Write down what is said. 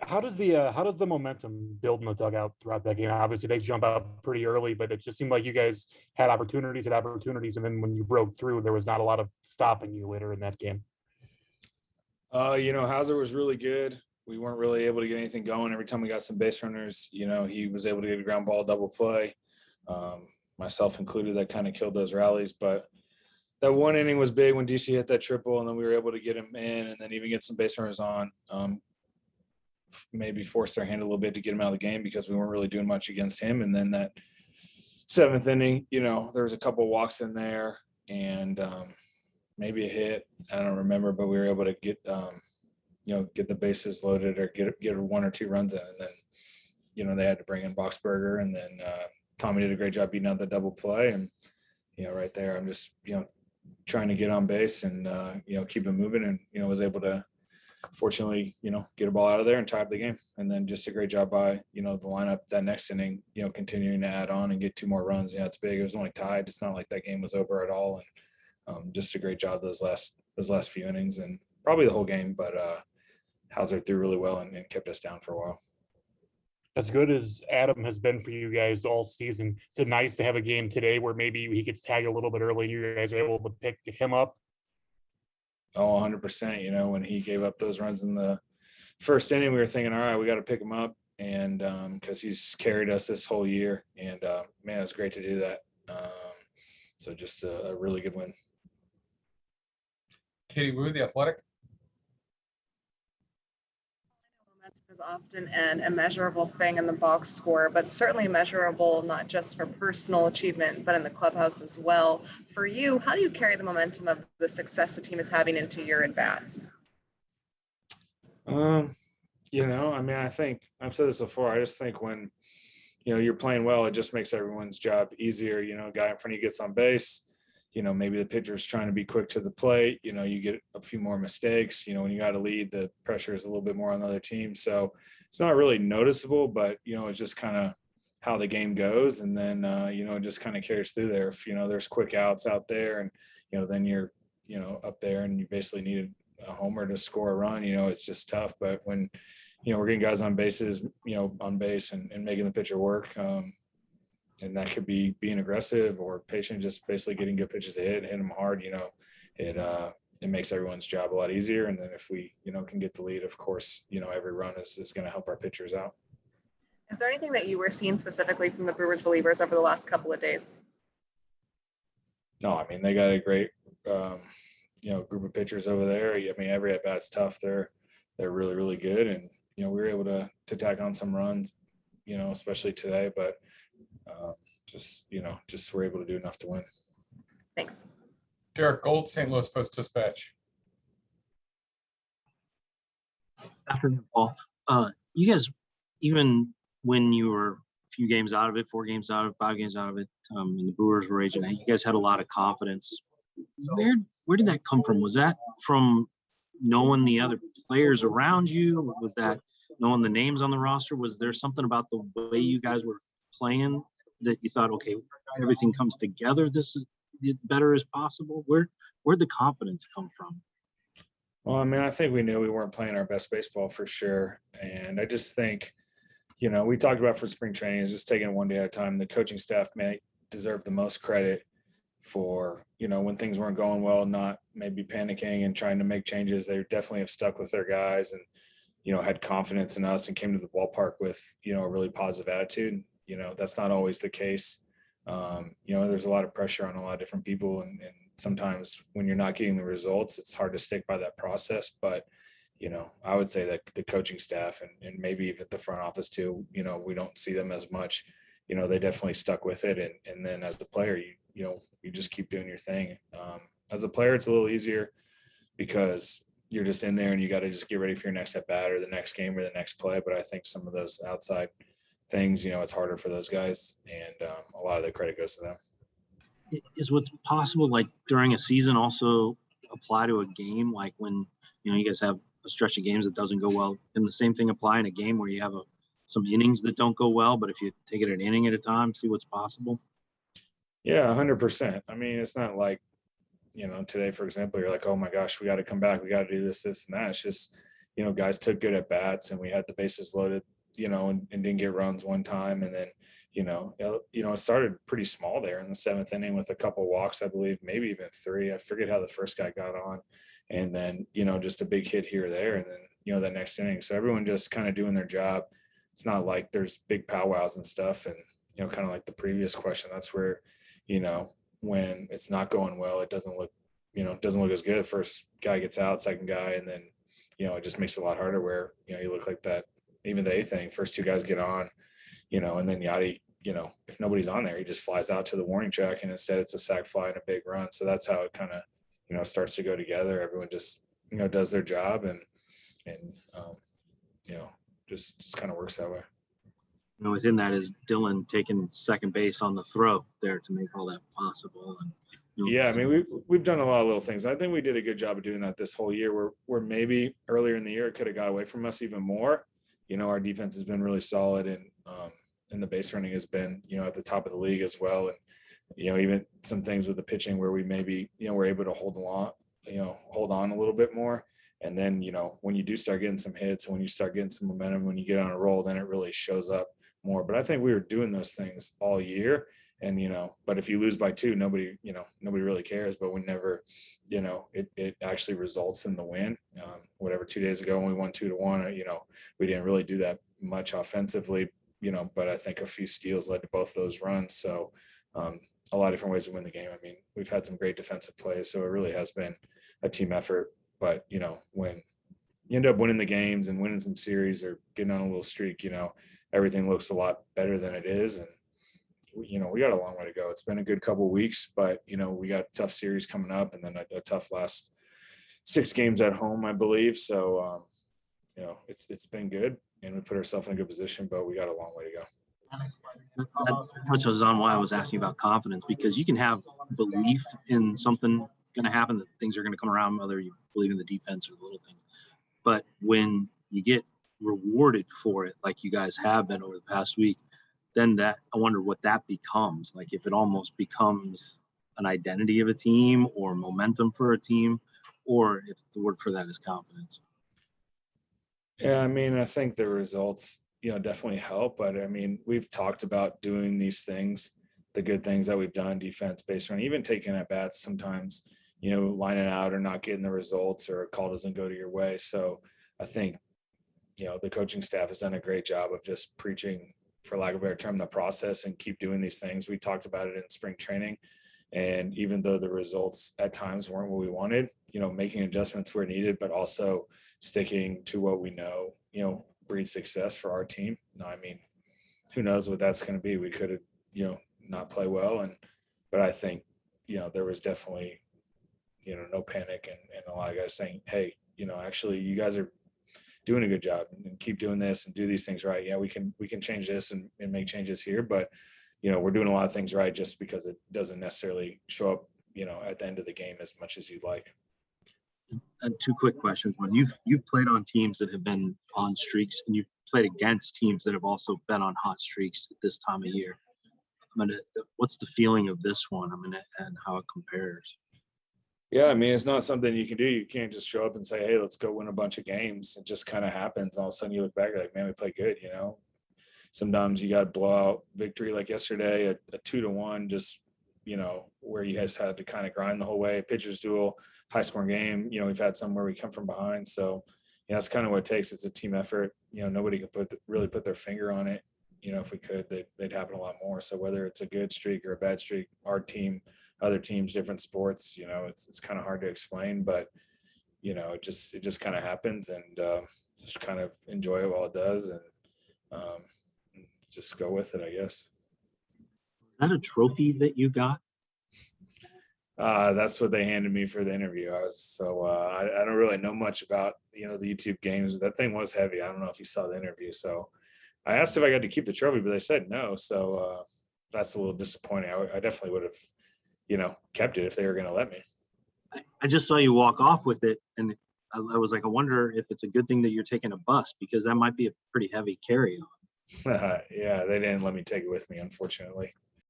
How does the momentum build in the dugout throughout that game? Obviously, they jump out pretty early, but it just seemed like you guys had opportunities, and then when you broke through, there was not a lot of stopping you later in that game. Hauser was really good. We weren't really able to get anything going. Every time we got some base runners, he was able to get a ground ball double play. Myself included, that kind of killed those rallies. But that one inning was big when DC hit that triple, and then we were able to get him in and then even get some base runners on. Maybe force their hand a little bit to get him out of the game because we weren't really doing much against him. And then that seventh inning, there was a couple of walks in there and maybe a hit. I don't remember, but we were able to get the bases loaded or get one or two runs in. And then, they had to bring in Boxberger, and then Tommy did a great job beating out the double play. And, right there, I'm just, trying to get on base and, keep it moving, and, was able to, fortunately, get a ball out of there and tie up the game. And then just a great job by, the lineup that next inning, continuing to add on and get two more runs. It's big. It was only tied. It's not like that game was over at all. And just a great job those last few innings and probably the whole game. But Hauser threw really well and kept us down for a while. As good as Adam has been for you guys all season, is it nice to have a game today where maybe he gets tagged a little bit early and you guys are able to pick him up? Oh, 100%. When he gave up those runs in the first inning, we were thinking, all right, we got to pick him up. And because he's carried us this whole year. And, man, it was great to do that. So just a really good win. Katie Wu, The Athletic. Momentum is often an immeasurable thing in the box score, but certainly measurable not just for personal achievement, but in the clubhouse as well. For you, how do you carry the momentum of the success the team is having into your at-bats? I think I've said this before. I just think when, you're playing well, it just makes everyone's job easier. A guy in front of you gets on base, maybe the pitcher's trying to be quick to the plate, you get a few more mistakes. When you got a lead, the pressure is a little bit more on the other team. So it's not really noticeable, but, it's just kind of how the game goes. And then, it just kind of carries through there. If, there's quick outs out there and, then you're, up there and you basically need a homer to score a run, it's just tough. But when, we're getting guys on bases, on base and making the pitcher work, and that could be being aggressive or patient, just basically getting good pitches to hit them hard, it makes everyone's job a lot easier. And then if we, can get the lead, of course, every run is going to help our pitchers out. Is there anything that you were seeing specifically from the Brewers relievers over the last couple of days? No, they got a great, group of pitchers over there. Every at bat's tough. They're really, really good. And, we were able to tack on some runs, especially today, but just we're able to do enough to win. Thanks. Derek Gold, St. Louis Post-Dispatch. Afternoon, Paul. You guys, even when you were a few games out of it, 4 games out of it, 5 games out of it, and the Brewers were raging, you guys had a lot of confidence. Where did that come from? Was that from knowing the other players around you? Was that knowing the names on the roster? Was there something about the way you guys were playing that you thought, okay, everything comes together, this is better as possible? Where'd the confidence come from? Well, I think we knew we weren't playing our best baseball for sure. And I just think, we talked about for spring training is just taking it one day at a time. The coaching staff may deserve the most credit for, when things weren't going well, not maybe panicking and trying to make changes. They definitely have stuck with their guys and, had confidence in us and came to the ballpark with, a really positive attitude. That's not always the case. There's a lot of pressure on a lot of different people. And sometimes when you're not getting the results, it's hard to stick by that process. But, I would say that the coaching staff and maybe even the front office too, we don't see them as much. They definitely stuck with it. And then as the player, you just keep doing your thing. As a player, it's a little easier because you're just in there and you got to just get ready for your next at bat or the next game or the next play. But I think some of those outside things, it's harder for those guys, and a lot of the credit goes to them. Is what's possible, like during a season, also apply to a game? Like when, you guys have a stretch of games that doesn't go well, can the same thing apply in a game where you have some innings that don't go well, but if you take it an inning at a time, see what's possible? Yeah, 100%. It's not like, today, for example, you're like, oh my gosh, we got to come back. We got to do this, and that. It's just, guys took good at bats and we had the bases loaded, and didn't get runs one time. And then, it started pretty small there in the 7th inning with a couple walks, I believe, maybe even 3. I forget how the first guy got on. And then, just a big hit here or there. And then, the next inning. So everyone just kind of doing their job. It's not like there's big powwows and stuff. And, kind of like the previous question, that's where, when it's not going well, it doesn't look as good. First guy gets out, second guy, and then, it just makes it a lot harder where, you look like that. Even the 8th inning, first 2 guys get on, and then Yachty, if nobody's on there, he just flies out to the warning track, and instead it's a sac fly and a big run. So that's how it kind of, starts to go together. Everyone just, does their job and just kind of works that way. Within that is Dylan taking second base on the throw there to make all that possible. And yeah, I mean, we've done a lot of little things. I think we did a good job of doing that this whole year. Where maybe earlier in the year it could have got away from us even more. Our defense has been really solid, and the base running has been, at the top of the league as well. And even some things with the pitching where we maybe we're able to hold on a little bit more. And then when you do start getting some hits, and when you start getting some momentum, when you get on a roll, then it really shows up more. But I think we were doing those things all year. And, but if you lose by 2, nobody really cares. But whenever, it actually results in the win. Whatever, 2 days ago when we won 2-1, we didn't really do that much offensively, but I think a few steals led to both those runs. So a lot of different ways to win the game. I mean, we've had some great defensive plays, so it really has been a team effort. But, when you end up winning the games and winning some series or getting on a little streak, everything looks a lot better than it is. And, we got a long way to go. It's been a good couple of weeks, but, we got a tough series coming up, and then a tough last 6 games at home, I believe. So, it's been good, and we put ourselves in a good position, but we got a long way to go. That touches on why I was asking about confidence, because you can have belief in something going to happen, that things are going to come around, whether you believe in the defense or the little things. But when you get rewarded for it, like you guys have been over the past week, then I wonder what that becomes. Like if it almost becomes an identity of a team or momentum for a team, or if the word for that is confidence. Yeah, I mean, I think the results, definitely help. But I mean, we've talked about doing these things, the good things that we've done, defense, base run, even taking at bats sometimes, lining out or not getting the results, or a call doesn't go to your way. So I think, the coaching staff has done a great job of just preaching, for lack of a better term, the process, and keep doing these things. We talked about it in spring training. And even though the results at times weren't what we wanted, making adjustments where needed, but also sticking to what we know, breeds success for our team. No, I mean, who knows what that's going to be? We could have, not play well. But I think, there was definitely, no panic, and a lot of guys saying, hey, actually you guys are doing a good job, and keep doing this and do these things right. Yeah, we can change this and make changes here, but we're doing a lot of things right, just because it doesn't necessarily show up, at the end of the game as much as you'd like. And 2 quick questions. One, you've played on teams that have been on streaks, and you've played against teams that have also been on hot streaks at this time of year. What's the feeling of this one? And how it compares? Yeah, I mean, it's not something you can do. You can't just show up and say, hey, let's go win a bunch of games. It just kind of happens. All of a sudden you look back, you're like, man, we played good, Sometimes you got a blowout victory like yesterday, a 2-1, just, where you guys had to kind of grind the whole way. Pitcher's duel, high scoring game. We've had some where we come from behind. So, that's kind of what it takes. It's a team effort. Nobody can really put their finger on it. If we could, they'd happen a lot more. So whether it's a good streak or a bad streak, our team, other teams, different sports, it's kind of hard to explain, but it just kind of happens, and just kind of enjoy it while it does, and just go with it, I guess. Is that a trophy that you got? That's what they handed me for the interview. I don't really know much about the YouTube games. That thing was heavy. I don't know if you saw the interview. So I asked if I got to keep the trophy, but they said no. So that's a little disappointing. I definitely would have, kept it if they were going to let me. I just saw you walk off with it, and I was like, I wonder if it's a good thing that you're taking a bus, because that might be a pretty heavy carry-on. Yeah, they didn't let me take it with me, unfortunately.